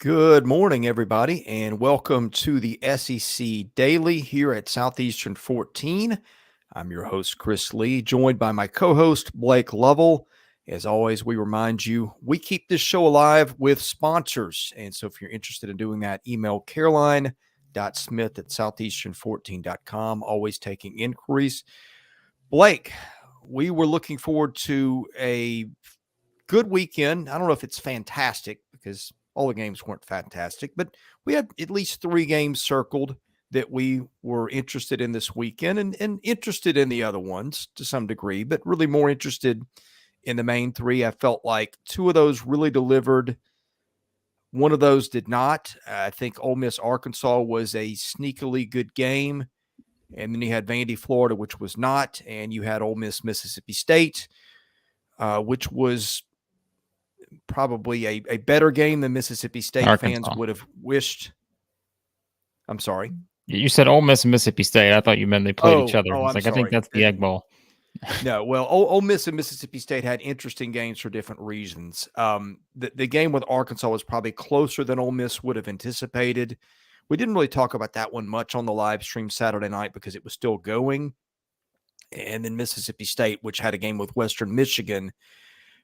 Good morning, everybody, and welcome to the SEC Daily here at Southeastern 14. I'm your host, Chris Lee, joined by my co-host, Blake Lovell. As always, we remind you, we keep this show alive with sponsors. And so if you're interested in doing that, email caroline.smith at southeastern14.com, always taking inquiries. Blake, we were looking forward to a good weekend. I don't know if it's fantastic because all the games weren't fantastic, but we had at least 3 games circled that we were interested in this weekend and interested in the other ones to some degree, but really more interested in the main 3. I felt like 2 of those really delivered. One of those did not. I think Ole Miss Arkansas was a sneakily good game. And then you had Vandy, Florida, which was not. And you had Ole Miss, Mississippi State, which was probably a better game than Mississippi State fans Arkansas. would have wished. I'm sorry. You said Ole Miss and Mississippi State. I thought you meant they played each other. It's I'm like, I think sorry. that's the Egg Bowl. No, well, Ole Miss and Mississippi State had interesting games for different reasons. The game with Arkansas was probably closer than Ole Miss would have anticipated. We didn't really talk about that one much on the live stream Saturday night because it was still going. And then Mississippi State, which had a game with Western Michigan,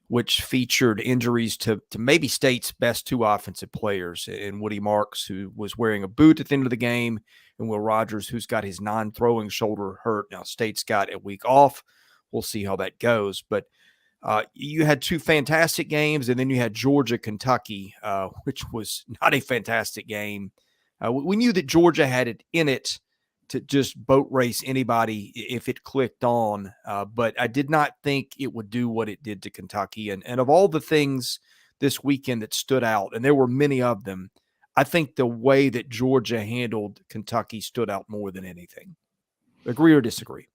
which featured injuries to maybe State's best 2 offensive players, in Woody Marks, who was wearing a boot at the end of the game, and Will Rogers, who's got his non-throwing shoulder hurt. Now, State's got a week off. We'll see how that goes. But you had 2 fantastic games, and then you had Georgia-Kentucky, which was not a fantastic game. We knew that Georgia had it in it to just boat race anybody if it clicked on. But I did not think it would do what it did to Kentucky. And of all the things this weekend that stood out, and there were many of them, I think the way that Georgia handled Kentucky stood out more than anything. Agree or disagree?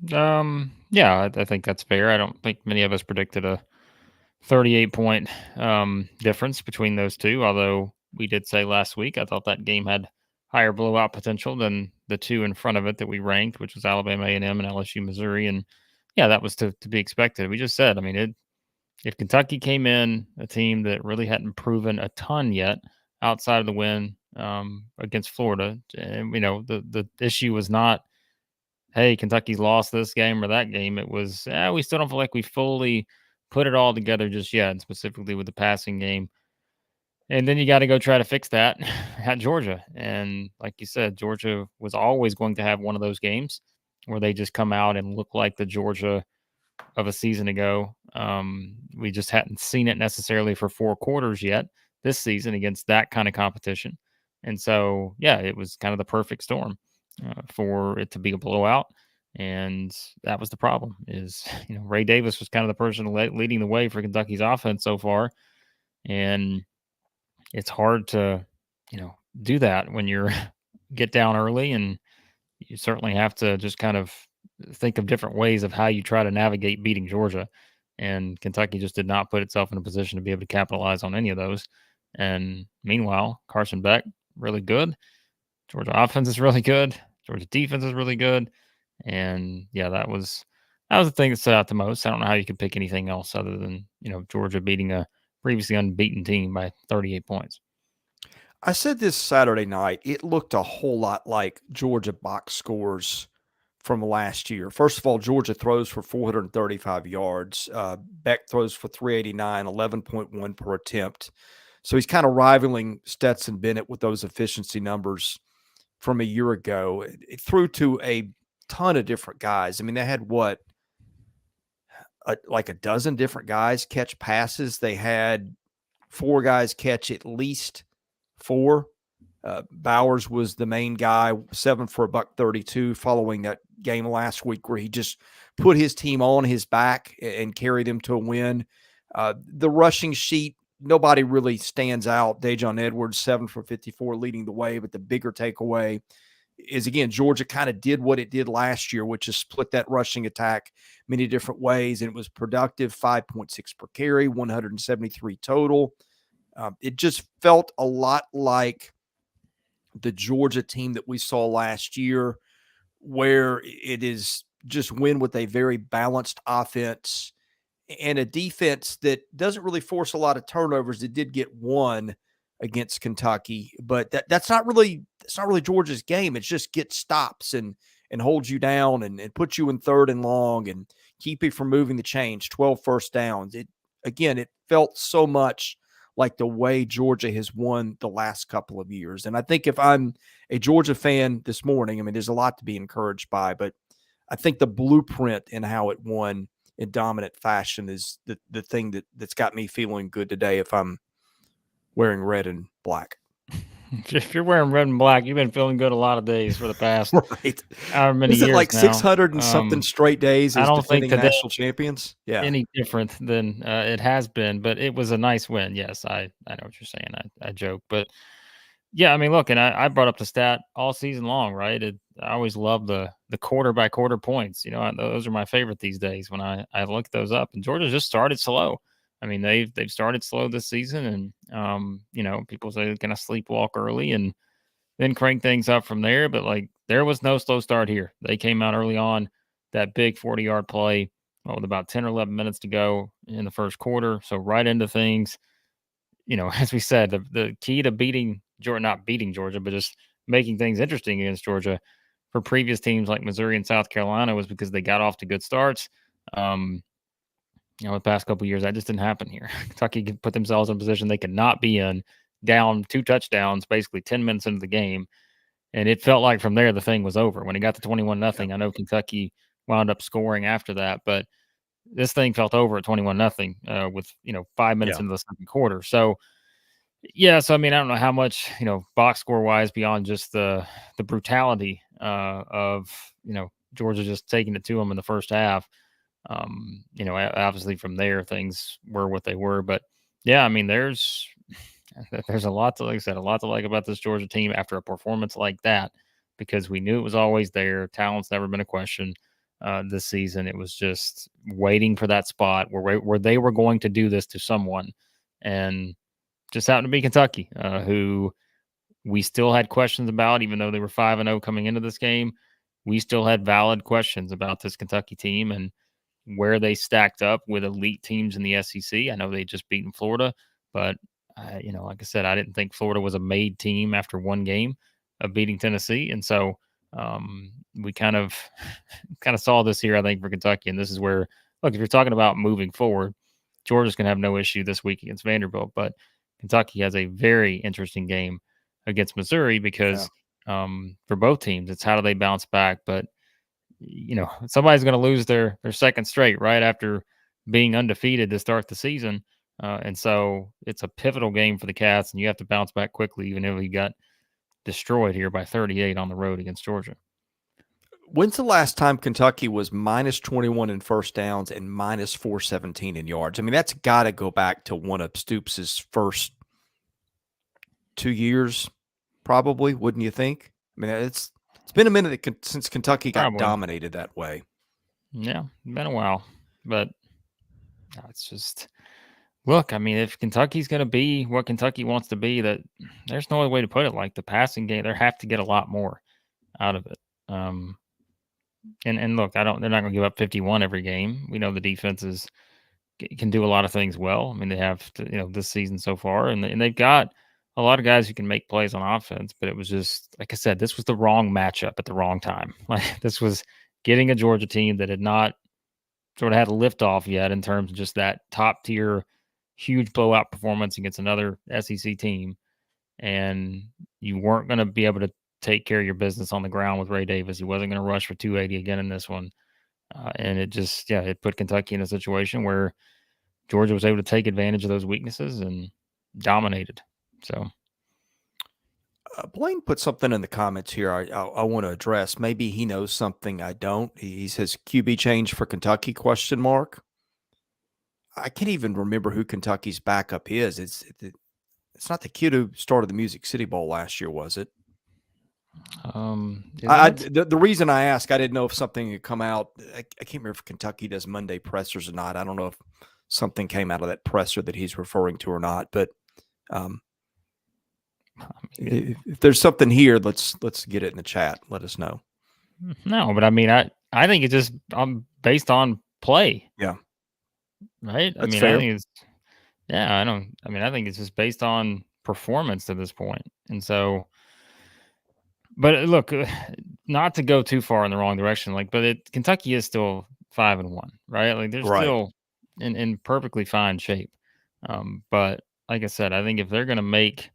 Yeah, I think that's fair. I don't think many of us predicted a 38-point difference between those two, although we did say last week I thought that game had higher blowout potential than the 2 in front of it that we ranked, which was Alabama A&M and LSU Missouri. And yeah, that was to be expected. We just said, I mean, if Kentucky came in, a team that really hadn't proven a ton yet outside of the win against Florida, and the issue was not, hey, Kentucky's lost this game or that game. It was, we still don't feel like we fully put it all together just yet, and specifically with the passing game. And then you got to go try to fix that at Georgia. And like you said, Georgia was always going to have one of those games where they just come out and look like the Georgia of a season ago. We just hadn't seen it necessarily for 4 quarters yet this season against that kind of competition. And so, yeah, it was kind of the perfect storm for it to be a blowout. And that was the problem is, Ray Davis was kind of the person leading the way for Kentucky's offense so far. And it's hard to, do that when you're get down early, and you certainly have to just kind of think of different ways of how you try to navigate beating Georgia. And Kentucky just did not put itself in a position to be able to capitalize on any of those. And meanwhile, Carson Beck, really good. Georgia offense is really good. Georgia defense is really good. And yeah, that was the thing that stood out the most. I don't know how you could pick anything else other than, Georgia beating a previously unbeaten team by 38 points. I said this Saturday night, it looked a whole lot like Georgia box scores from last year. First of all, Georgia throws for 435 yards. Beck throws for 389, 11.1 per attempt. So he's kind of rivaling Stetson Bennett with those efficiency numbers from a year ago. It threw to a ton of different guys. I mean, they had like a dozen different guys catch passes. They had 4 guys catch at least 4. Bowers was the main guy, 7 for $132, following that game last week where he just put his team on his back and carried them to a win. The rushing sheet, nobody really stands out. Dajon Edwards, 7 for 54, leading the way. But the bigger takeaway is, again, Georgia kind of did what it did last year, which is split that rushing attack many different ways. And it was productive, 5.6 per carry, 173 total. It just felt a lot like the Georgia team that we saw last year, where it is just win with a very balanced offense and a defense that doesn't really force a lot of turnovers. It did get one against Kentucky, but that's not really Georgia's game. It's just get stops and hold you down and put you in 3rd and long and keep you from moving the chains, 12 first downs. It felt so much like the way Georgia has won the last couple of years. And I think if I'm a Georgia fan this morning, I mean, there's a lot to be encouraged by, but I think the blueprint in how it won in dominant fashion is the thing that's got me feeling good today if I'm wearing red and black. If you're wearing red and black, you've been feeling good a lot of days for the past right. however many Is it years like now. 600 and something straight days as I don't think defending today national champions? Yeah. any different than it has been, but it was a nice win. Yes, I know what you're saying. I joke, but yeah, I mean, look, and I brought up the stat all season long, right? I always love the quarter by quarter points. Those are my favorite these days when I look those up. And Georgia just started slow. I mean, they've started slow this season, and people say they're gonna sleepwalk early and then crank things up from there. But like, there was no slow start here. They came out early on, that big 40-yard play with about 10 or 11 minutes to go in the first quarter. So right into things. As we said, the key to beating Georgia, not beating Georgia, but just making things interesting against Georgia for previous teams like Missouri and South Carolina was because they got off to good starts. The past couple of years, that just didn't happen here. Kentucky could put themselves in a position they could not be in, down 2 touchdowns, basically 10 minutes into the game. And it felt like from there, the thing was over. When it got to 21-0, I know Kentucky wound up scoring after that, but this thing felt over at 21-0 with 5 minutes into the second quarter. So I mean, I don't know how much box score wise beyond just the brutality of Georgia just taking it to them in the first half. Obviously from there things were what they were, but yeah, I mean, there's a lot to, like I said, a lot to like about this Georgia team after a performance like that, because we knew it was always there. Talent's never been a question. This season, it was just waiting for that spot where they were going to do this to someone, and just happened to be Kentucky, who we still had questions about, even though they were 5-0 coming into this game. We still had valid questions about this Kentucky team and where they stacked up with elite teams in the SEC. I know they just beaten Florida, but like I said, I didn't think Florida was a made team after one game of beating Tennessee, and so we kind of saw this here, I think, for Kentucky. And this is where, look, if you're talking about moving forward, Georgia's going to have no issue this week against Vanderbilt, but Kentucky has a very interesting game against Missouri because for both teams, it's how do they bounce back. But somebody's going to lose their second straight right after being undefeated to start the season, and so it's a pivotal game for the Cats, and you have to bounce back quickly, even if you got destroyed here by 38 on the road against Georgia. When's the last time Kentucky was minus 21 in first downs and minus 417 in yards? I mean, that's got to go back to one of Stoops' first 2 years, probably, wouldn't you think? I mean, it's been a minute since Kentucky got dominated that way. Yeah, been a while, but it's just, look, I mean, if Kentucky's going to be what Kentucky wants to be, that there's no other way to put it. Like the passing game, they have to get a lot more out of it. And look, they're not going to give up 51 every game. We know the defenses can do a lot of things well. I mean, they have to, this season so far, and they've got a lot of guys who can make plays on offense. But it was just, like I said, this was the wrong matchup at the wrong time. Like, this was getting a Georgia team that had not sort of had a liftoff yet in terms of just that top tier, huge blowout performance against another SEC team, and you weren't going to be able to take care of your business on the ground with Ray Davis. He wasn't going to rush for 280 again in this one. And it just, it put Kentucky in a situation where Georgia was able to take advantage of those weaknesses and dominated. So Blaine put something in the comments here I want to address. Maybe he knows something I don't. He says QB change for Kentucky, ? I can't even remember who Kentucky's backup is. It's not the kid who started the Music City Bowl last year, was it? The reason I ask, I didn't know if something had come out. I can't remember if Kentucky does Monday pressers or not. I don't know if something came out of that presser that he's referring to or not. But if there's something here, let's get it in the chat. Let us know. No, but I mean, I think it's just based on play. Yeah. Right. That's fair. I think it's just based on performance to this point. And so, but look, not to go too far in the wrong direction, Kentucky is still 5-1, right? Like they're Right. still in perfectly fine shape. But like I said, I think if they're going to make,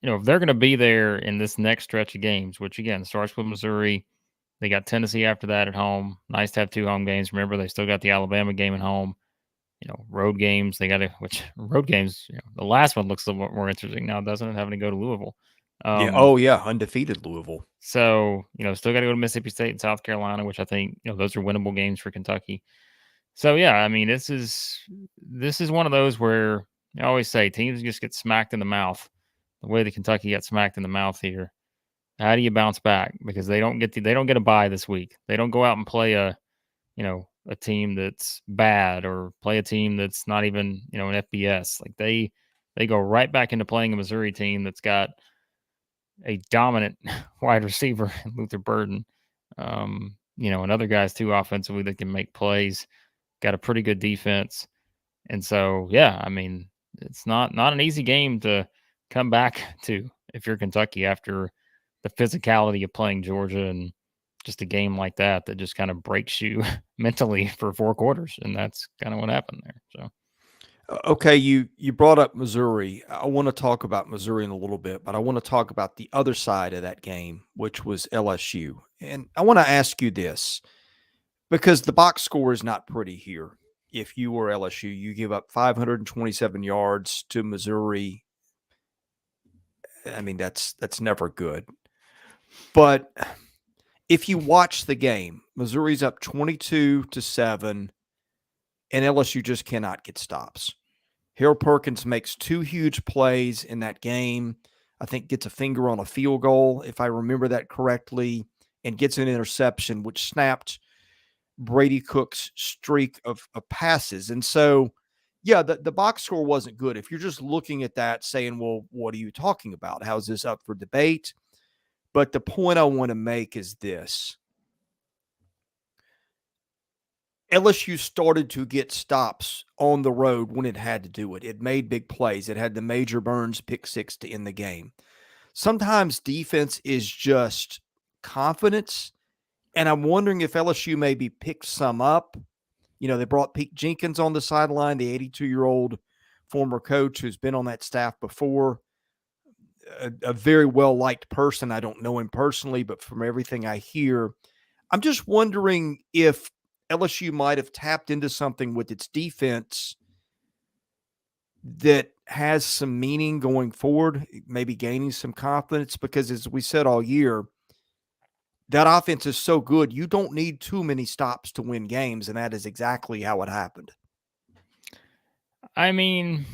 if they're going to be there in this next stretch of games, which again starts with Missouri, they got Tennessee after that at home. Nice to have 2 home games. Remember, they still got the Alabama game at home. Road games. They got to, which road games, the last one looks a little more interesting now, doesn't it? Having to go to Louisville. Yeah. Oh, yeah. Undefeated Louisville. So, still got to go to Mississippi State and South Carolina, which I think, those are winnable games for Kentucky. So, yeah, I mean, this is one of those where I always say teams just get smacked in the mouth. The way that Kentucky got smacked in the mouth here. How do you bounce back? Because they don't get a bye this week. They don't go out and play a team that's bad or play a team that's not even, an FBS. Like they go right back into playing a Missouri team that's got a dominant wide receiver, Luther Burden. And other guys too offensively that can make plays, got a pretty good defense. And so, yeah, I mean, it's not an easy game to come back to if you're Kentucky after the physicality of playing Georgia and just a game like that just kind of breaks you mentally for 4 quarters. And that's kind of what happened there. So. Okay, you brought up Missouri. I want to talk about Missouri in a little bit, but I want to talk about the other side of that game, which was LSU. And I want to ask you this, because the box score is not pretty here. If you were LSU, you give up 527 yards to Missouri. I mean, that's never good. But if you watch the game, Missouri's up 22-7, and LSU just cannot get stops. Harold Perkins makes 2 huge plays in that game. I think gets a finger on a field goal, if I remember that correctly, and gets an interception, which snapped Brady Cook's streak of passes. And so, yeah, the box score wasn't good. If you're just looking at that saying, well, what are you talking about? How's this up for debate? But the point I want to make is this. LSU started to get stops on the road when it had to do it. It made big plays. It had the Major Burns pick 6 to end the game. Sometimes defense is just confidence, and I'm wondering if LSU maybe picked some up. They brought Pete Jenkins on the sideline, the 82-year-old former coach who's been on that staff before, a very well-liked person. I don't know him personally, but from everything I hear, I'm just wondering if LSU might have tapped into something with its defense that has some meaning going forward, maybe gaining some confidence, because as we said all year, that offense is so good, you don't need too many stops to win games, and that is exactly how it happened. I mean,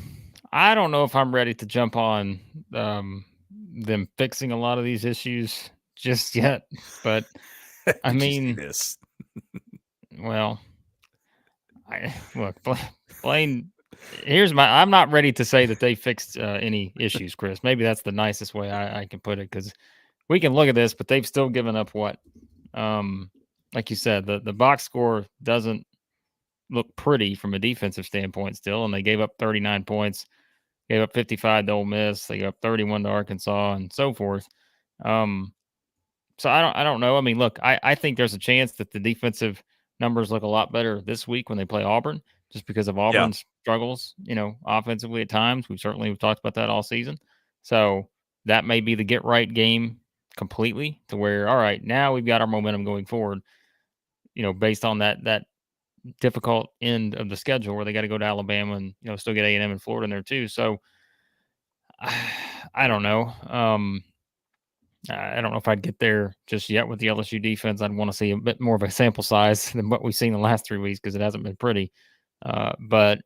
I don't know if I'm ready to jump on them fixing a lot of these issues just yet, but I mean, this. Well, look, Blaine. I'm not ready to say that they fixed any issues, Chris. Maybe that's the nicest way I can put it, because we can look at this, but they've still given up what? Like you said, the box score doesn't look pretty from a defensive standpoint still, and they gave up 39 points, gave up 55 to Ole Miss, they gave up 31 to Arkansas, and so forth. So I don't know. I mean, look, I think there's a chance that the defensive numbers look a lot better this week when they play Auburn, just because of Auburn's struggles, offensively at times. We've talked about that all season. So that may be the get right game completely, to where, all right, now we've got our momentum going forward, based on that difficult end of the schedule where they got to go to Alabama and, still get A&M and Florida in there too. So I don't know. I don't know if I'd get there just yet with the LSU defense. I'd want to see a bit more of a sample size than what we've seen the last 3 weeks, because it hasn't been pretty. But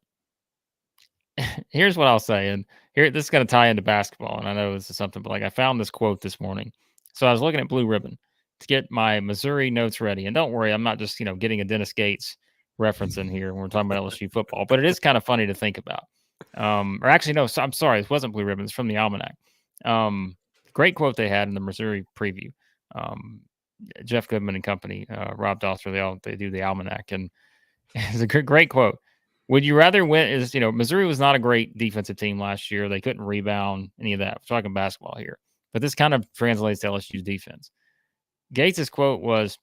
here's what I'll say, and this is going to tie into basketball, and I know this is something, but I found this quote this morning. So I was looking at Blue Ribbon to get my Missouri notes ready, and don't worry, I'm not just getting a Dennis Gates reference in here when we're talking about LSU football, but it is kind of funny to think about. Or actually, no, I'm sorry, it wasn't Blue Ribbon. It's from the Almanac. Great quote they had in the Missouri preview. Jeff Goodman and company, Rob Doster, they do the Almanac, and it's a great quote. Would you rather win? Missouri was not a great defensive team last year. They couldn't rebound, any of that. We're talking basketball here. But this kind of translates to LSU's defense. Gates' quote was,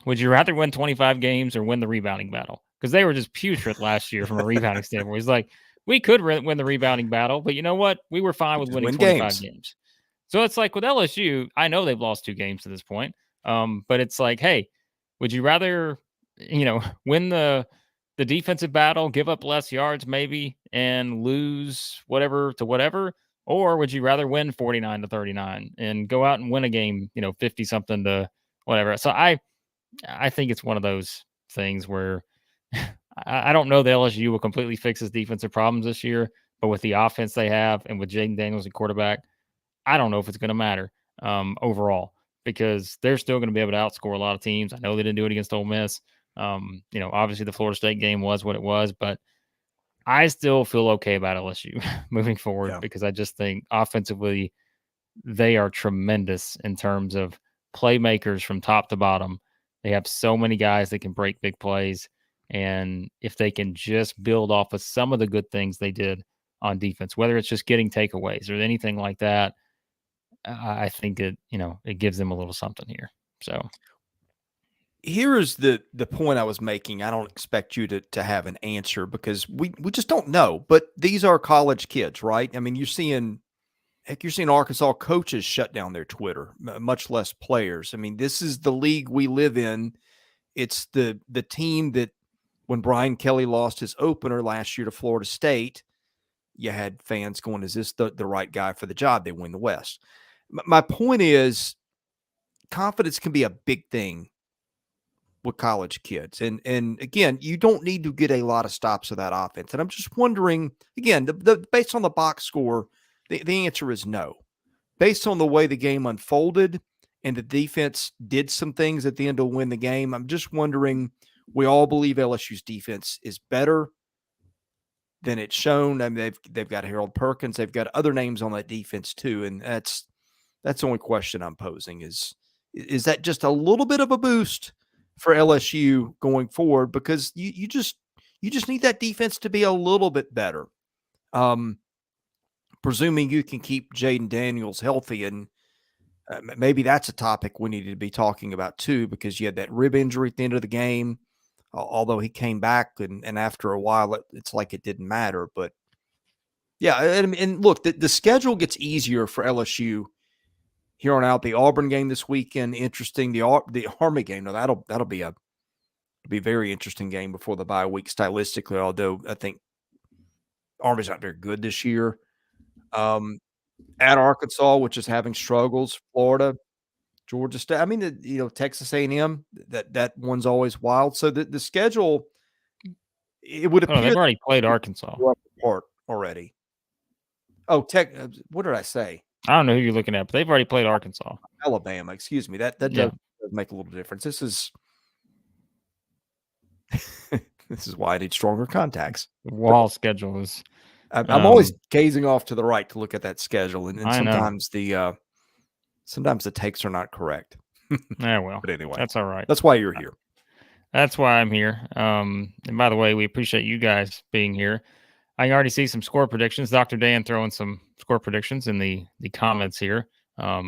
would you rather win 25 games or win the rebounding battle? Because they were just putrid last year from a rebounding standpoint. He's like, we could win the rebounding battle, but you know what? We were fine with Just winning win 25 games. games. So it's like with LSU, I know they've lost 2 games to this point. But it's like, hey, would you rather, win the defensive battle, give up less yards maybe, and lose whatever to whatever? Or would you rather win 49-39 and go out and win a game, 50 something to whatever? So I think it's one of those things where I don't know that LSU will completely fix his defensive problems this year, but with the offense they have and with Jaden Daniels at quarterback, I don't know if it's going to matter overall, because they're still going to be able to outscore a lot of teams. I know they didn't do it against Ole Miss. Obviously the Florida State game was what it was, but I still feel okay about LSU moving forward because I just think offensively they are tremendous in terms of playmakers from top to bottom. They have so many guys that can break big plays. And if they can just build off of some of the good things they did on defense, whether it's just getting takeaways or anything like that, I think it gives them a little something here. So here is the point I was making. I don't expect you to have an answer because we just don't know. But these are college kids, right? I mean, you're seeing Arkansas coaches shut down their Twitter, much less players. I mean, this is the league we live in. It's the team that when Brian Kelly lost his opener last year to Florida State, you had fans going, is this the right guy for the job? They win the West. My point is confidence can be a big thing with college kids. And again, you don't need to get a lot of stops of that offense. And I'm just wondering, again, the based on the box score, the answer is no. Based on the way the game unfolded and the defense did some things at the end to win the game, I'm just wondering, we all believe LSU's defense is better than it's shown. I mean, they've got Harold Perkins. They've got other names on that defense too. And that's the only question I'm posing is that just a little bit of a boost for LSU going forward? Because you just need that defense to be a little bit better. Presuming you can keep Jaden Daniels healthy, and maybe that's a topic we needed to be talking about too, because you had that rib injury at the end of the game. Although he came back, and after a while, it's like it didn't matter. But yeah, and look, the schedule gets easier for LSU here on out. The Auburn game this weekend, interesting. The Army game, no, that'll be a very interesting game before the bye week stylistically. Although I think Army's not very good this year. At Arkansas, which is having struggles. Florida, Georgia State. I mean, Texas A&M. That one's always wild. So the schedule, it would appear they've already played Arkansas apart already. Oh, what did I say? I don't know who you're looking at, but they've already played Arkansas. Alabama, excuse me. That does make a little difference. This is this is why I need stronger contacts. Wall schedule is. I'm always gazing off to the right to look at that schedule, and sometimes sometimes the takes are not correct. Yeah, well, but anyway, that's all right. That's why you're here. That's why I'm here. And by the way, we appreciate you guys being here. I can already see some score predictions. Dr. Dan throwing some score predictions in the comments here. I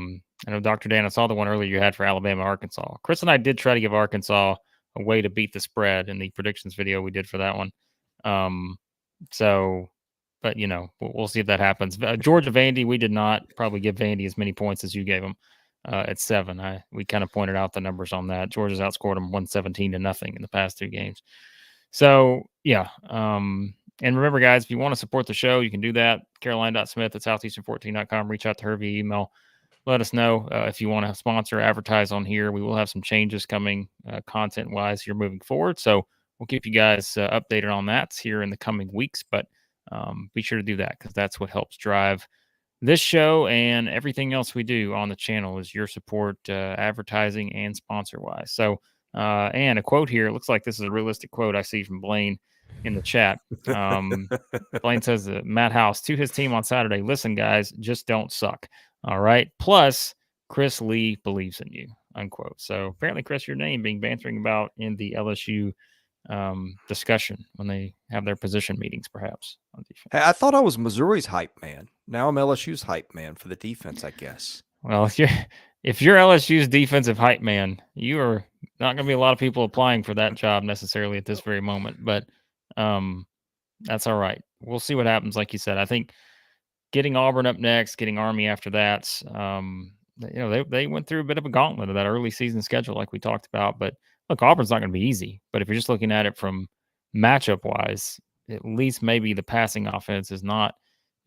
know, Dr. Dan, I saw the one earlier you had for Alabama, Arkansas. Chris and I did try to give Arkansas a way to beat the spread in the predictions video we did for that one. But, we'll see if that happens. Georgia Vandy, we did not probably give Vandy as many points as you gave them at 7. We kind of pointed out the numbers on that. Georgia's outscored them 117-0 in the past 2 games. So, yeah. And remember, guys, if you want to support the show, you can do that. Caroline.smith at southeastern14.com. Reach out to her via email. Let us know if you want to sponsor, advertise on here. We will have some changes coming content-wise here moving forward. So we'll keep you guys updated on that here in the coming weeks. But be sure to do that, because that's what helps drive this show and everything else we do on the channel is your support, advertising and sponsor-wise. So, and a quote here. It looks like this is a realistic quote I see from Blaine in the chat. Blaine says that Matt House to his team on Saturday, listen, guys, just don't suck. All right. Plus, Chris Lee believes in you, unquote. So apparently, Chris, your name being bantering about in the LSU discussion when they have their position meetings, perhaps on defense. Hey, I thought I was Missouri's hype man. Now I'm LSU's hype man for the defense, I guess. Well, if you're LSU's defensive hype man, you are not going to be a lot of people applying for that job necessarily at this very moment. But that's all right. We'll see what happens. Like you said, I think getting Auburn up next, getting Army after that. They went through a bit of a gauntlet of that early season schedule, like we talked about. But look, Auburn's not going to be easy. But if you're just looking at it from matchup wise, at least maybe the passing offense is not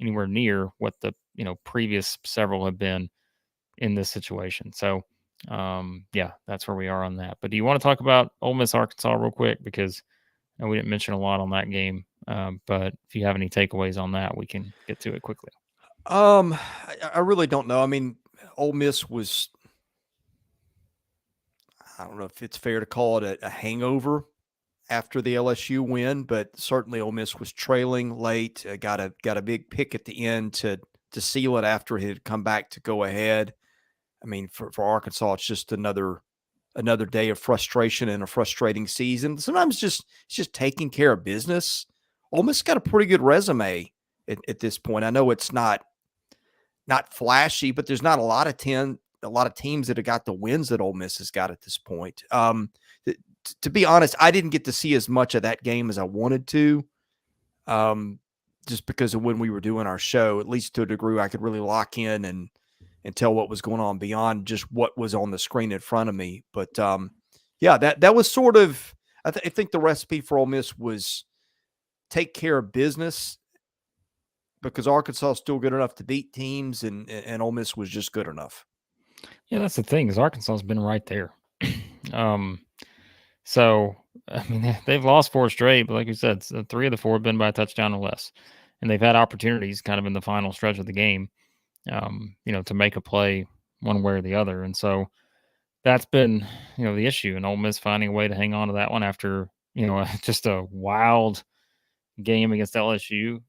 anywhere near what the previous several have been in this situation. So, that's where we are on that. But do you want to talk about Ole Miss Arkansas real quick, because we didn't mention a lot on that game, but if you have any takeaways on that, we can get to it quickly. I really don't know. I mean, Ole Miss was, I don't know if it's fair to call it a hangover after the LSU win, but certainly Ole Miss was trailing late, got a big pick at the end to seal it after it had come back to go ahead. I mean, for Arkansas, it's just another day of frustration and a frustrating season. Sometimes it's just taking care of business. Ole Miss got a pretty good resume at this point. I know it's not flashy, but there's not a lot of teams that have got the wins that Ole Miss has got at this point. To be honest, I didn't get to see as much of that game as I wanted to, just because of when we were doing our show. At least to a degree, I could really lock in and tell what was going on beyond just what was on the screen in front of me. But that was sort of, I think the recipe for Ole Miss was take care of business, because Arkansas is still good enough to beat teams, and Ole Miss was just good enough. Yeah, that's the thing, is Arkansas has been right there. So, I mean, they've lost 4 straight, but like you said, 3 of the 4 have been by a touchdown or less. And they've had opportunities kind of in the final stretch of the game, to make a play one way or the other. And so that's been, the issue. And Ole Miss finding a way to hang on to that one after, just a wild game against LSU.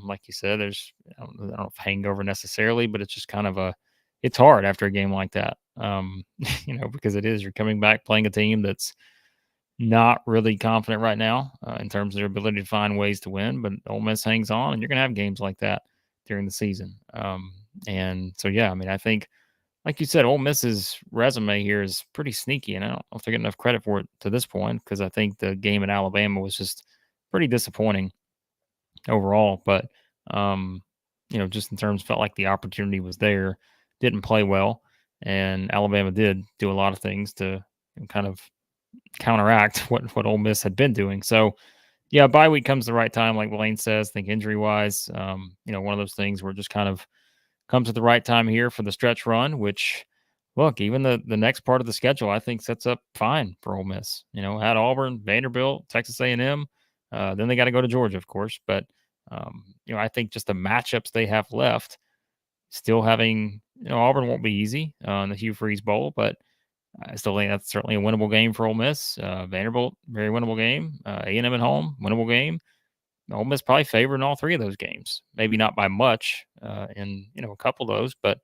Like you said, there's, I don't know if hangover necessarily, but it's just kind of it's hard after a game like that, because you're coming back playing a team that's not really confident right now in terms of their ability to find ways to win, but Ole Miss hangs on, and you're going to have games like that during the season. And so, I mean, I think, like you said, Ole Miss's resume here is pretty sneaky, and I don't know if they get enough credit for it to this point, because I think the game in Alabama was just pretty disappointing overall. But, just in terms, felt like the opportunity was there, didn't play well, and Alabama did do a lot of things to kind of counteract what Ole Miss had been doing. So, bye week comes the right time, like Blaine says. I think injury wise, one of those things where it just kind of comes at the right time here for the stretch run. Which, look, even the next part of the schedule, I think sets up fine for Ole Miss. Had Auburn, Vanderbilt, Texas A&M, then they got to go to Georgia, of course. But I think just the matchups they have left, still having, Auburn won't be easy in the Hugh Freeze Bowl, but I still think that's certainly a winnable game for Ole Miss. Vanderbilt, very winnable game. A&M at home, winnable game. Ole Miss probably favored in all 3 of those games. Maybe not by much in a couple of those, but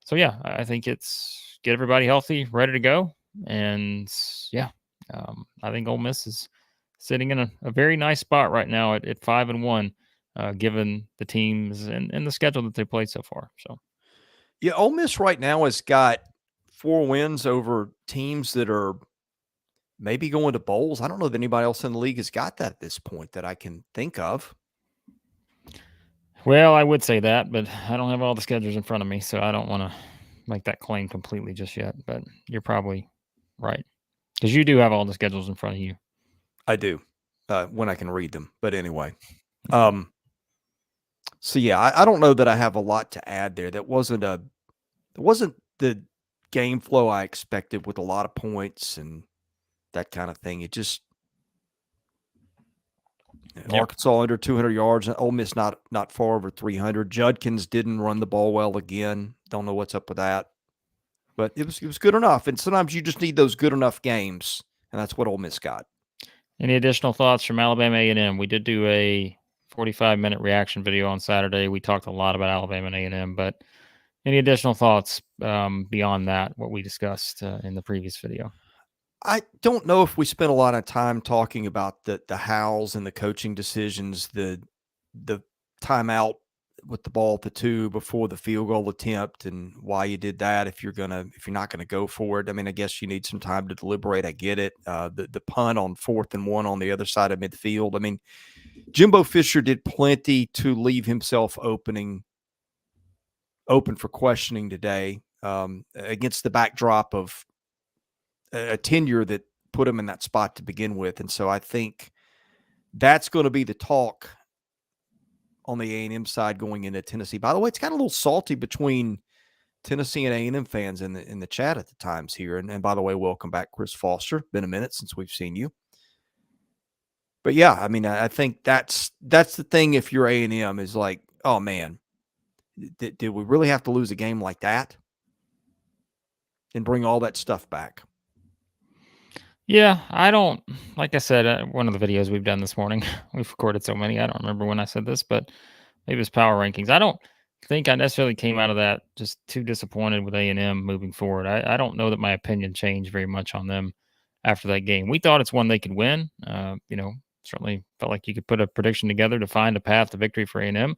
so I think it's get everybody healthy, ready to go, and I think Ole Miss is sitting in a very nice spot right now at 5-1, given the teams and the schedule that they played so far. So Ole Miss right now has got 4 wins over teams that are maybe going to bowls. I don't know that anybody else in the league has got that at this point that I can think of. Well, I would say that, but I don't have all the schedules in front of me, so I don't want to make that claim completely just yet. But you're probably right, because you do have all the schedules in front of you. I do, when I can read them. But anyway, so I don't know that I have a lot to add there. That wasn't the game flow I expected, with a lot of points and that kind of thing. It just Arkansas under 200 yards, Ole Miss not far over 300. Judkins didn't run the ball well again. Don't know what's up with that, but it was good enough. And sometimes you just need those good enough games, and that's what Ole Miss got. Any additional thoughts from Alabama A&M? We did do a 45-minute reaction video on Saturday. We talked a lot about Alabama and A&M, but any additional thoughts beyond that, what we discussed in the previous video? I don't know if we spent a lot of time talking about the hows and the coaching decisions, the timeout with the ball at the 2 before the field goal attempt and why you did that if you're not gonna go for it. I mean, I guess you need some time to deliberate. I get it. The punt on 4th and 1 on the other side of midfield. I mean, Jimbo Fisher did plenty to leave himself open for questioning today, against the backdrop of a tenure that put him in that spot to begin with. And so I think that's going to be the talk on the A&M side going into Tennessee. By the way, it's got a little salty between Tennessee and A&M fans in the chat at the times here. And by the way, welcome back, Chris Foster. Been a minute since we've seen you. But yeah, I mean, I think that's the thing. If you're A&M, is like, oh man, did we really have to lose a game like that and bring all that stuff back? Yeah, I don't, like I said, one of the videos we've done this morning, we've recorded so many, I don't remember when I said this, but maybe it's power rankings. I don't think I necessarily came out of that just too disappointed with A&M moving forward. I don't know that my opinion changed very much on them after that game. We thought it's one they could win. Certainly felt like you could put a prediction together to find a path to victory for A&M.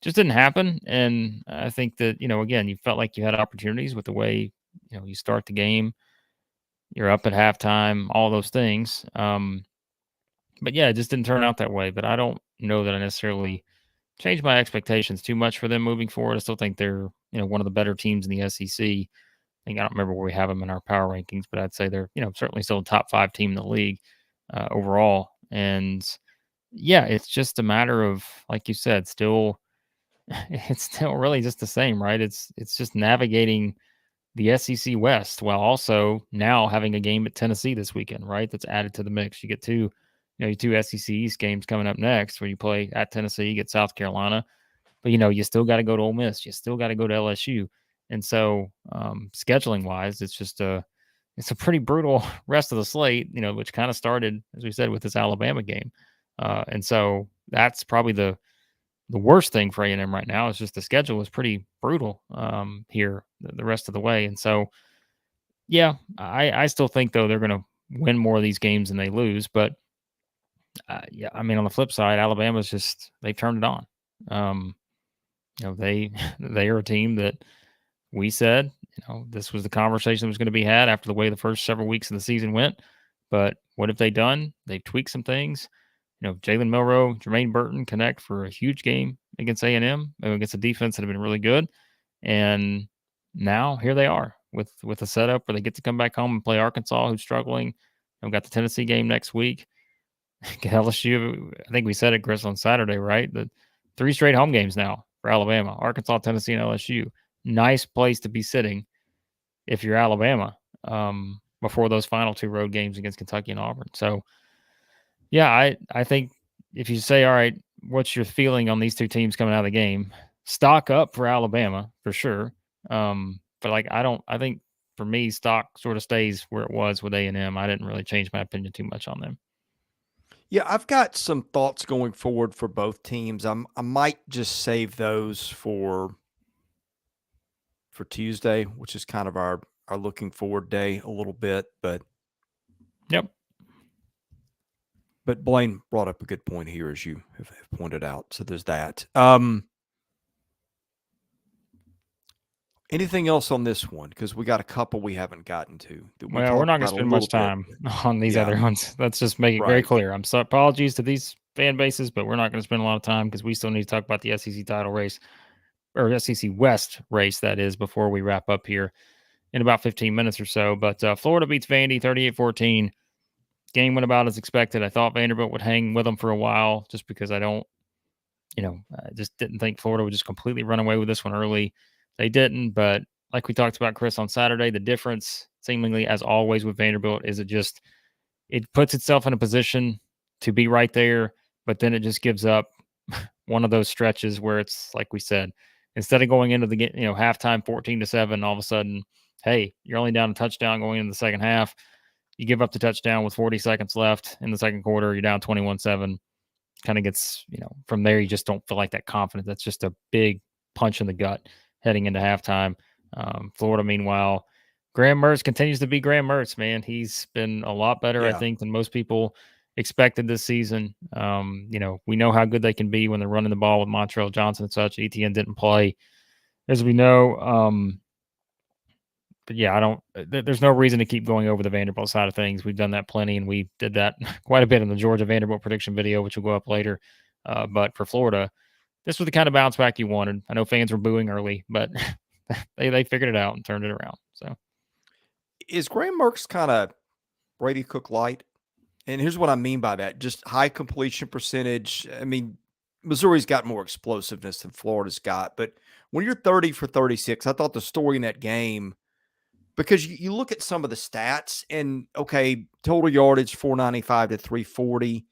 Just didn't happen. And I think that, again, you felt like you had opportunities with the way, you start the game. You're up at halftime, all those things. But yeah, it just didn't turn out that way. But I don't know that I necessarily changed my expectations too much for them moving forward. I still think they're, one of the better teams in the SEC. I don't remember where we have them in our power rankings, but I'd say they're, certainly still a top 5 team in the league overall. And yeah, it's just a matter of, like you said, it's still really just the same, right? It's just navigating the SEC West while also now having a game at Tennessee this weekend, right? That's added to the mix. You get two SEC East games coming up next where you play at Tennessee, you get South Carolina, but you still got to go to Ole Miss, you still got to go to LSU, and so scheduling wise, it's a pretty brutal rest of the slate, which kind of started, as we said, with this Alabama game, and so that's probably the worst thing for A&M right now is just the schedule is pretty brutal here the rest of the way. And so, yeah, I still think, though, they're going to win more of these games than they lose. But, yeah, I mean, on the flip side, Alabama's just – they've turned it on. They they are a team that we said, this was the conversation that was going to be had after the way the first several weeks of the season went. But what have they done? They've tweaked some things. Jalen Milroe, Jermaine Burton connect for a huge game against A&M, against a defense that have been really good. And now here they are with a setup where they get to come back home and play Arkansas, who's struggling. We've got the Tennessee game next week. LSU, I think we said it, Chris, on Saturday, right? The 3 straight home games now for Alabama, Arkansas, Tennessee, and LSU. Nice place to be sitting if you're Alabama before those final 2 road games against Kentucky and Auburn. So, yeah, I think if you say, all right, what's your feeling on these 2 teams coming out of the game? Stock up for Alabama for sure. But I think for me, stock sort of stays where it was with A&M. I didn't really change my opinion too much on them. Yeah, I've got some thoughts going forward for both teams. I might just save those for Tuesday, which is kind of our looking forward day a little bit, but yep. But Blaine brought up a good point here, as you have pointed out. So there's that. Anything else on this one? Because we got a couple we haven't gotten to. We're not going to spend much time on these other ones. Let's just make it very clear. I'm so apologies to these fan bases, but we're not going to spend a lot of time because we still need to talk about the SEC title race, or SEC West race, that is, before we wrap up here in about 15 minutes or so. But Florida beats Vandy 38-14. Game went about as expected. I thought Vanderbilt would hang with them for a while just because I just didn't think Florida would just completely run away with this one early. They didn't, but like we talked about, Chris, on Saturday, the difference, seemingly as always with Vanderbilt, is it puts itself in a position to be right there, but then it just gives up one of those stretches where it's like we said, instead of going into the halftime 14-7, all of a sudden, hey, you're only down a touchdown going into the second half. You give up the touchdown with 40 seconds left in the second quarter. You're down 21-7. Kind of gets, from there, you just don't feel like that confidence. That's just a big punch in the gut heading into halftime. Florida, meanwhile, Graham Mertz continues to be Graham Mertz, man. He's been a lot better, I think, than most people expected this season. We know how good they can be when they're running the ball with Montrell Johnson and such. ETN didn't play, as we know. But yeah, there's no reason to keep going over the Vanderbilt side of things. We've done that plenty, and we did that quite a bit in the Georgia Vanderbilt prediction video, which will go up later. But for Florida, this was the kind of bounce back you wanted. I know fans were booing early, but they figured it out and turned it around. So, is Graham Mertz kind of Brady Cook light? And here's what I mean by that: just high completion percentage. I mean, Missouri's got more explosiveness than Florida's got, but when you're 30 for 36, I thought the story in that game, because you look at some of the stats and, okay, total yardage 495 to 340.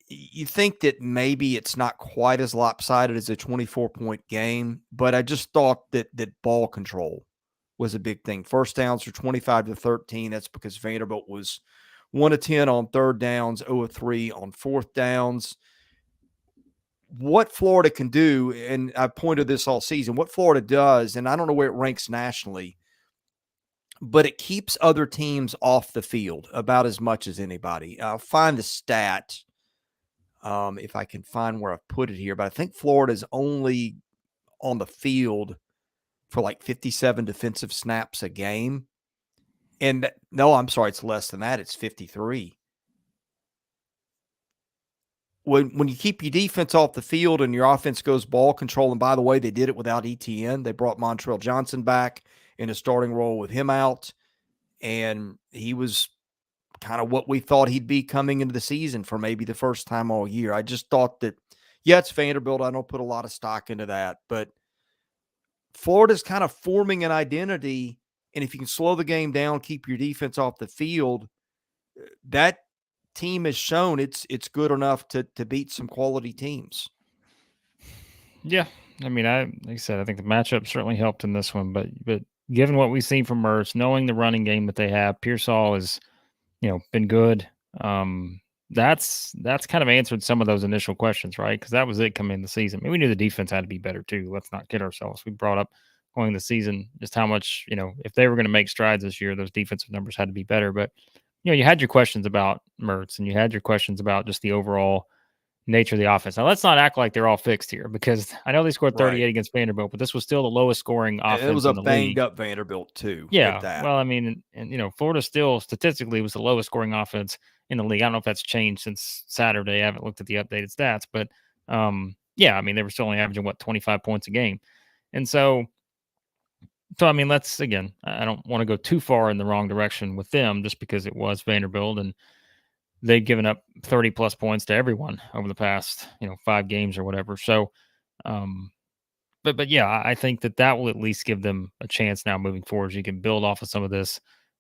You think that maybe it's not quite as lopsided as a 24-point game, but I just thought that ball control was a big thing. First downs were 25 to 13. That's because Vanderbilt was 1 of 10 on third downs, 0 of 3 on fourth downs. What Florida can do, and I pointed this all season, what Florida does, and I don't know where it ranks nationally, but it keeps other teams off the field about as much as anybody. I'll find the stat if I can find where I've put it here, but I think Florida's only on the field for like 57 defensive snaps a game. And no, I'm sorry, it's less than that. It's 53. When you keep your defense off the field and your offense goes ball control, and by the way, they did it without ETN. They brought Montrell Johnson back in a starting role with him out, and he was kind of what we thought he'd be coming into the season for maybe the first time all year. I just thought that, yeah, it's Vanderbilt. I don't put a lot of stock into that, but Florida's kind of forming an identity, and if you can slow the game down, keep your defense off the field, that team has shown it's good enough to beat some quality teams. Yeah, I mean, like I said, I think the matchup certainly helped in this one, but given what we've seen from Mertz, knowing the running game that they have, Pearsall has, been good. That's kind of answered some of those initial questions, right? Because that was it coming in the season. I mean, we knew the defense had to be better too. Let's not kid ourselves. We brought up going the season just how much, if they were going to make strides this year, those defensive numbers had to be better. But you had your questions about Mertz and you had your questions about just the overall nature of the offense. Now, let's not act like they're all fixed here, because I know they scored 38 against Vanderbilt, but this was still the lowest scoring offense. And it was a in the banged league. Up Vanderbilt too. Yeah. Well, I mean, and Florida still statistically was the lowest scoring offense in the league. I don't know if that's changed since Saturday. I haven't looked at the updated stats, but yeah, I mean, they were still only averaging 25 points a game. And so I mean, I don't want to go too far in the wrong direction with them just because it was Vanderbilt and they've given up 30 plus points to everyone over the past, 5 games or whatever. So, but yeah, I think that will at least give them a chance now moving forward. You can build off of some of this.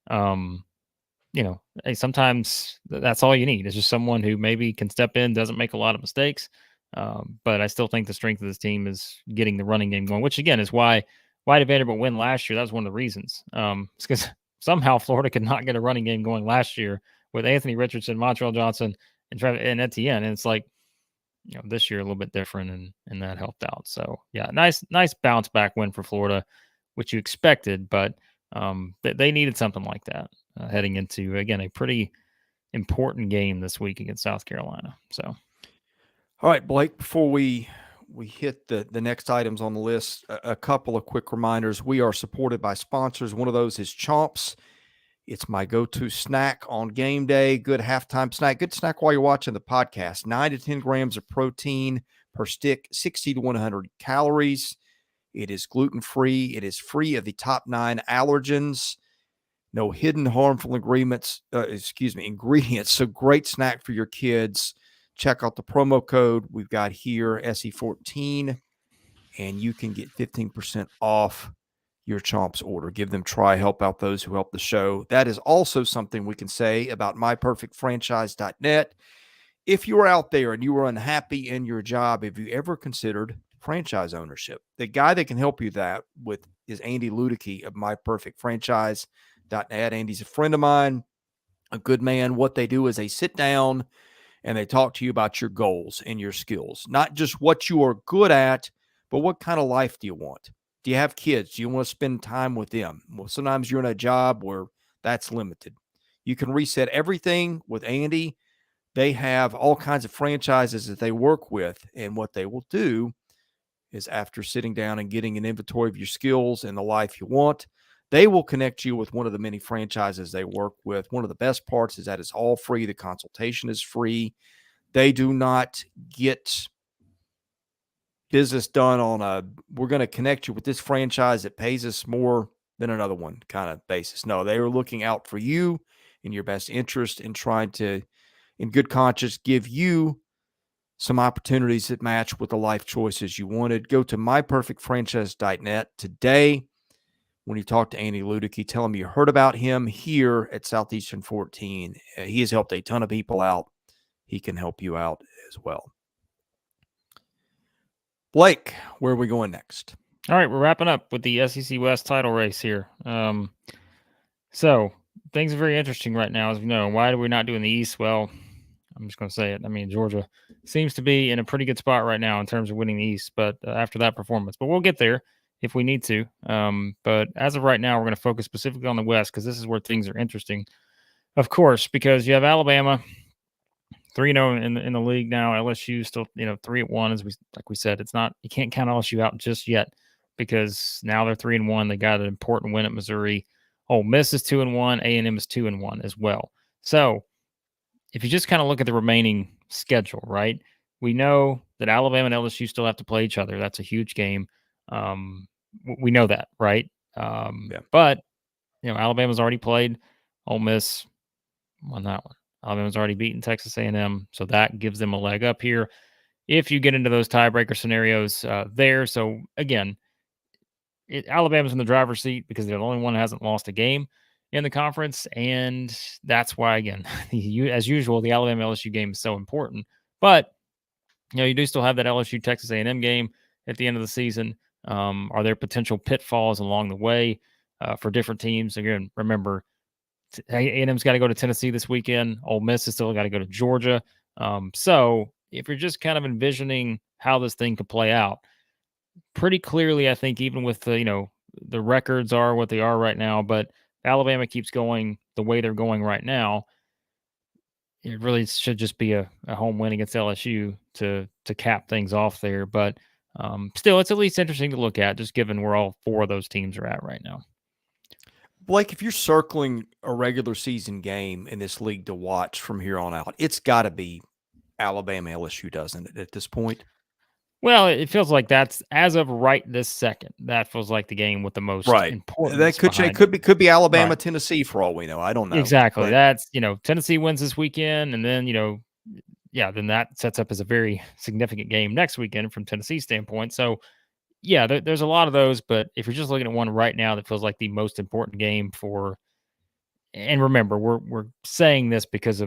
Hey, sometimes that's all you need. It's just someone who maybe can step in, doesn't make a lot of mistakes. But I still think the strength of this team is getting the running game going, which again is why did Vanderbilt win last year? That was one of the reasons. It's because somehow Florida could not get a running game going last year with Anthony Richardson, Montrell Johnson, and Etienne. And it's like, this year a little bit different, and that helped out. So yeah, nice bounce back win for Florida, which you expected, but they needed something like that heading into, again, a pretty important game this week against South Carolina. So, all right, Blake, before we hit the next items on the list, a couple of quick reminders. We are supported by sponsors. One of those is CHOMPS. It's my go-to snack on game day. Good halftime snack. Good snack while you're watching the podcast. 9 to 10 grams of protein per stick, 60 to 100 calories. It is gluten-free. It is free of the top 9 allergens. No hidden harmful ingredients. So great snack for your kids. Check out the promo code we've got here, SE14, and you can get 15% off your CHOMPS order. Give them a try. Help out those who help the show. That is also something we can say about myperfectfranchise.net. If you are out there and you are unhappy in your job, have you ever considered franchise ownership? The guy that can help you with is Andy Ludicky of myperfectfranchise.net. Andy's a friend of mine, a good man. What they do is they sit down and they talk to you about your goals and your skills, not just what you are good at, but what kind of life do you want? Do you have kids? Do you want to spend time with them? Well, sometimes you're in a job where that's limited. You can reset everything with Andy. They have all kinds of franchises that they work with. And what they will do is, after sitting down and getting an inventory of your skills and the life you want, they will connect you with one of the many franchises they work with. One of the best parts is that it's all free. The consultation is free. They do not get business done on we're going to connect you with this franchise that pays us more than another one kind of basis. No, they are looking out for you in your best interest and trying to, in good conscience, give you some opportunities that match with the life choices you wanted. Go to myperfectfranchise.net today. When you talk to Andy Ludicky, tell him you heard about him here at Southeastern 14. He has helped a ton of people out. He can help you out as well. Blake, where are we going next? All right, we're wrapping up with the SEC West title race here. So things are very interesting right now, as we know. Why are we not doing the East? Well, I'm just going to say it. I mean, Georgia seems to be in a pretty good spot right now in terms of winning the East, but after that performance. But we'll get there if we need to. But as of right now, we're going to focus specifically on the West because this is where things are interesting, of course, because you have Alabama 3-0 in the league now. LSU still 3-1, as we said. It's not, you can't count LSU out just yet because now they're 3-1. They got an important win at Missouri. Ole Miss is 2-1. A&M is 2-1 as well. So if you just kind of look at the remaining schedule, right? We know that Alabama and LSU still have to play each other. That's a huge game. We know that, right? But Alabama's already played. Ole Miss won that one. Alabama's already beaten Texas A&M, so that gives them a leg up here if you get into those tiebreaker scenarios there. So again, Alabama's in the driver's seat because they're the only one that hasn't lost a game in the conference, and that's why, again, as usual, the Alabama LSU game is so important. But you do still have that LSU Texas A&M game at the end of the season. Are there potential pitfalls along the way for different teams? Again, remember, A&M's got to go to Tennessee this weekend. Ole Miss has still got to go to Georgia. So if you're just kind of envisioning how this thing could play out, pretty clearly, I think even with the records are what they are right now, but Alabama keeps going the way they're going right now, it really should just be a home win against LSU to cap things off there. But still, it's at least interesting to look at, just given where all four of those teams are at right now. Blake, if you're circling a regular season game in this league to watch from here on out, it's got to be Alabama LSU, doesn't it, at this point? Well, it feels like that's, as of right this second, that feels like the game with the most importance. That could be Alabama, right. Tennessee, for all we know. I don't know. Exactly. But that's, Tennessee wins this weekend, and then, then that sets up as a very significant game next weekend from Tennessee's standpoint. So, yeah, there's a lot of those, but if you're just looking at one right now that feels like the most important game and remember, we're saying this because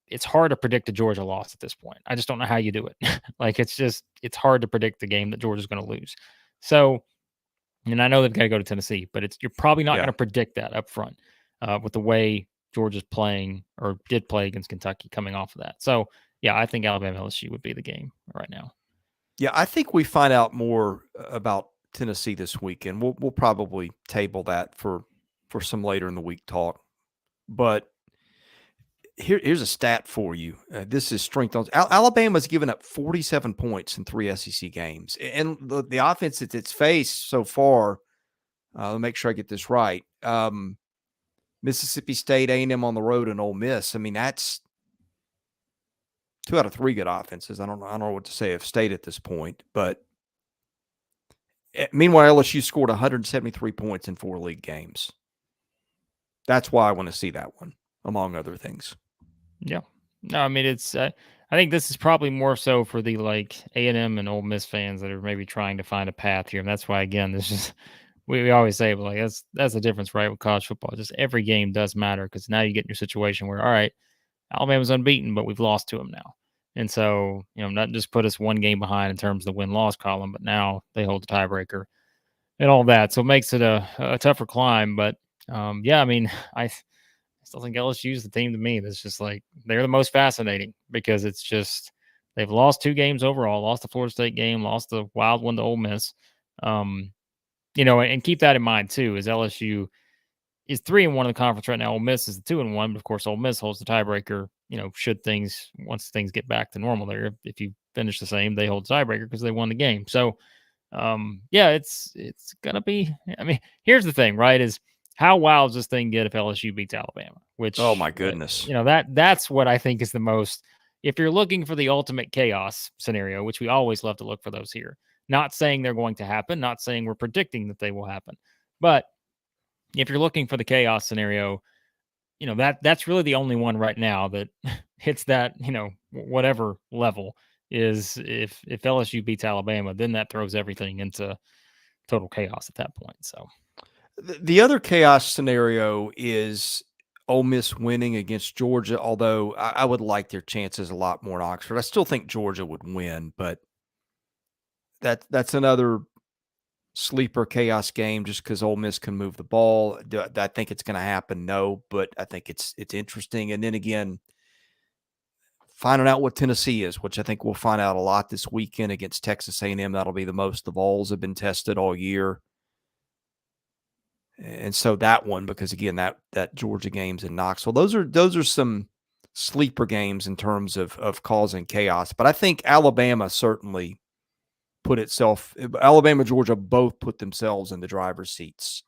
it's hard to predict a Georgia loss at this point. I just don't know how you do it. It's hard to predict the game that Georgia's going to lose. So, and I know they've got to go to Tennessee, but you're probably not going to predict that up front with the way Georgia's playing or did play against Kentucky coming off of that. So, yeah, I think Alabama LSU would be the game right now. Yeah, I think we find out more about Tennessee this weekend. We'll probably table that for some later in the week talk. But here's a stat for you. This is strength on Alabama's given up 47 points in 3 SEC games, and the offense that it's faced so far. Let me make sure I get this right. Mississippi State, A&M on the road, and Ole Miss. I mean, that's 2 out of 3 good offenses. I don't know what to say of State at this point, but meanwhile, LSU scored 173 points in 4 league games. That's why I want to see that one, among other things. Yeah. No, I mean, it's I think this is probably more so for the A&M and Ole Miss fans that are maybe trying to find a path here. And that's why, again, this is, we always say, but that's the difference, right, with college football. Just every game does matter because now you get in your situation where, all right, Alabama's unbeaten, but we've lost to them now. And so, not just put us one game behind in terms of the win-loss column, but now they hold the tiebreaker and all that. So it makes it a tougher climb. But, I mean, I still think LSU is the team to me that's just they're the most fascinating because it's just they've lost 2 games overall, lost the Florida State game, lost the wild one to Ole Miss. and keep that in mind too, is LSU is 3-1 in the conference right now. Ole Miss is 2-1, but of course Ole Miss holds the tiebreaker. Should once things get back to normal there, if you finish the same, they hold the tiebreaker because they won the game. So, it's gonna be. I mean, here's the thing, right? Is how wild does this thing get if LSU beats Alabama? Which, oh my goodness, that's what I think is the most. If you're looking for the ultimate chaos scenario, which we always love to look for those here, not saying they're going to happen, not saying we're predicting that they will happen, but if you're looking for the chaos scenario, that's really the only one right now that hits that, whatever level is if LSU beats Alabama, then that throws everything into total chaos at that point. So the other chaos scenario is Ole Miss winning against Georgia, although I would like their chances a lot more in Oxford. I still think Georgia would win, but that's another sleeper chaos game just because Ole Miss can move the ball. Do I think it's going to happen? No, but I think it's interesting. And then again, finding out what Tennessee is, which I think we'll find out a lot this weekend against Texas A&M. That'll be the most the Vols have been tested all year. And so that one, because again, that Georgia game's in Knoxville. Those are some sleeper games in terms of causing chaos. But I think Alabama certainly Alabama, Georgia both put themselves in the driver's seats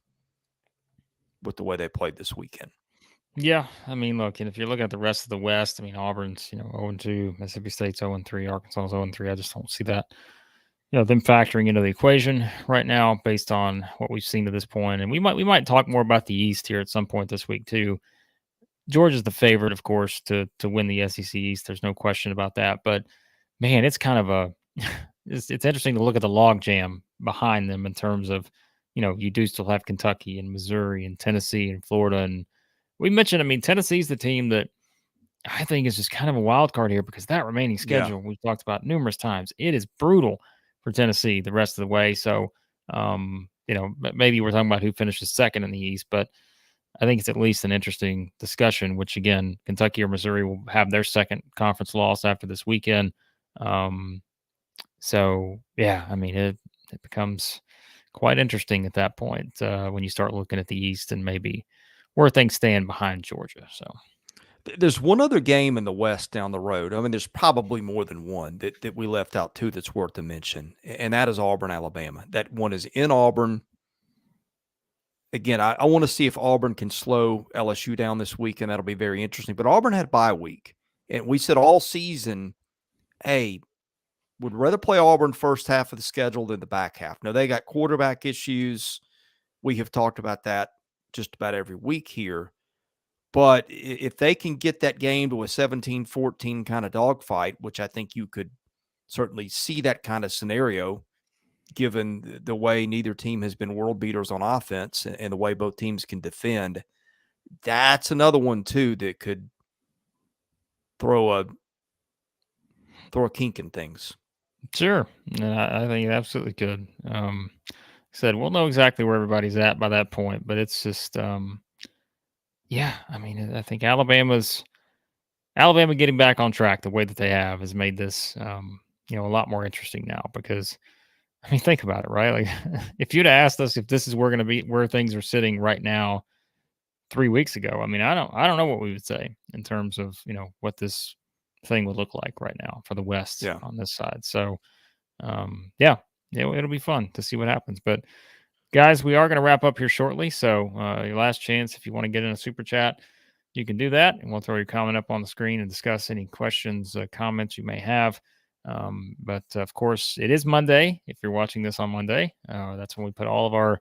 with the way they played this weekend. Yeah, I mean, look, and if you're looking at the rest of the West, I mean, Auburn's 0-2, Mississippi State's 0-3, Arkansas's 0-3. I just don't see that, them factoring into the equation right now based on what we've seen to this point. And we might talk more about the East here at some point this week too. Georgia's the favorite, of course, to win the SEC East. There's no question about that. But man, it's kind of it's interesting to look at the log jam behind them in terms of, you do still have Kentucky and Missouri and Tennessee and Florida. And we mentioned, I mean, Tennessee's the team that I think is just kind of a wild card here because that remaining schedule we've talked about numerous times. It is brutal for Tennessee the rest of the way. So, maybe we're talking about who finishes second in the East, but I think it's at least an interesting discussion, which again, Kentucky or Missouri will have their second conference loss after this weekend. So yeah, I mean, it becomes quite interesting at that point when you start looking at the East and maybe where things stand behind Georgia. So there's one other game in the West down the road. I mean, there's probably more than one that we left out too that's worth to mention, and that is Auburn, Alabama. That one is in Auburn. Again, I want to see if Auburn can slow LSU down this week, and that'll be very interesting. But Auburn had bye week, and we said all season, hey, would rather play Auburn first half of the schedule than the back half. No, they got quarterback issues. We have talked about that just about every week here. But if they can get that game to a 17-14 kind of dogfight, which I think you could certainly see that kind of scenario, given the way neither team has been world beaters on offense and the way both teams can defend, that's another one too that could throw a kink in things. Sure, I think it absolutely could. Said we'll know exactly where everybody's at by that point, but it's just, yeah. I mean, I think Alabama getting back on track the way that they have has made this, a lot more interesting now because. I mean, think about it, right? Like, if you'd asked us if this is where things are sitting right now 3 weeks ago, I mean, I don't know what we would say in terms of, what this thing would look like right now for the West on this side. So, it'll be fun to see what happens. But guys, we are going to wrap up here shortly. So, your last chance, if you want to get in a super chat, you can do that, and we'll throw your comment up on the screen and discuss any questions, comments you may have. But of course, it is Monday. If you're watching this on Monday, that's when we put all of our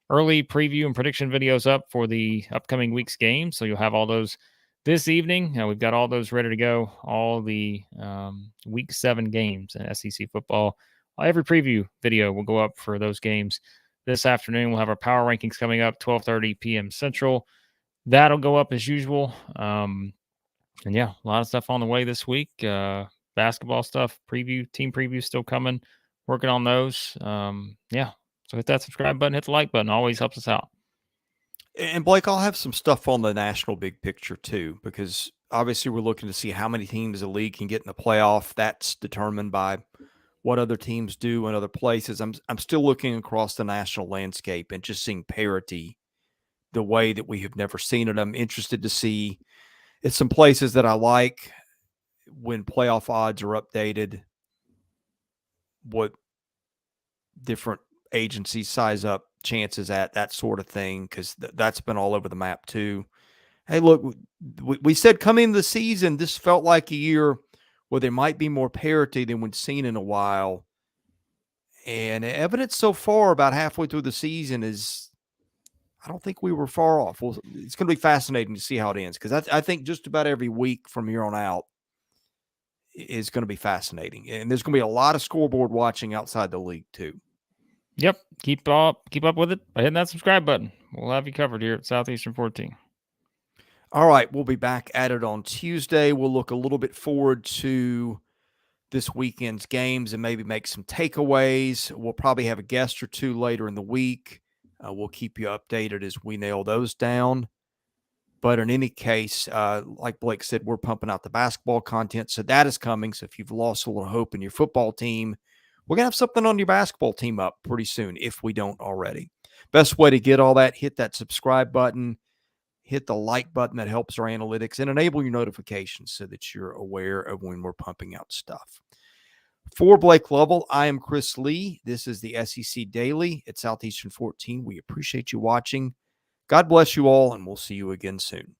early preview and prediction videos up for the upcoming week's game. So you'll have all those this evening. We've got all those ready to go. All the week 7 games in SEC football. Every preview video will go up for those games this afternoon. We'll have our power rankings coming up 12:30 p.m. Central. That'll go up as usual. And yeah, a lot of stuff on the way this week. Basketball stuff, team preview still coming. Working on those. So hit that subscribe button, hit the like button. Always helps us out. And Blake, I'll have some stuff on the national big picture too, because obviously we're looking to see how many teams the league can get in the playoff. That's determined by what other teams do in other places. I'm still looking across the national landscape and just seeing parity the way that we have never seen it. I'm interested to see it's some places that I like when playoff odds are updated, what different agencies size up chances at, that sort of thing, because that's been all over the map too. Hey, look, we said coming into the season, this felt like a year where there might be more parity than we've seen in a while. And evidence so far about halfway through the season is I don't think we were far off. Well, it's going to be fascinating to see how it ends because I think just about every week from here on out is going to be fascinating. And there's going to be a lot of scoreboard watching outside the league too. Yep. Keep up with it by hitting that subscribe button. We'll have you covered here at Southeastern 14. All right. We'll be back at it on Tuesday. We'll look a little bit forward to this weekend's games and maybe make some takeaways. We'll probably have a guest or two later in the week. We'll keep you updated as we nail those down. But in any case, like Blake said, we're pumping out the basketball content. So that is coming. So if you've lost a little hope in your football team, we're going to have something on your basketball team up pretty soon if we don't already. Best way to get all that, hit that subscribe button, hit the like button that helps our analytics, and enable your notifications so that you're aware of when we're pumping out stuff. For Blake Lovell, I am Chris Lee. This is the SEC Daily at Southeastern 14. We appreciate you watching. God bless you all, and we'll see you again soon.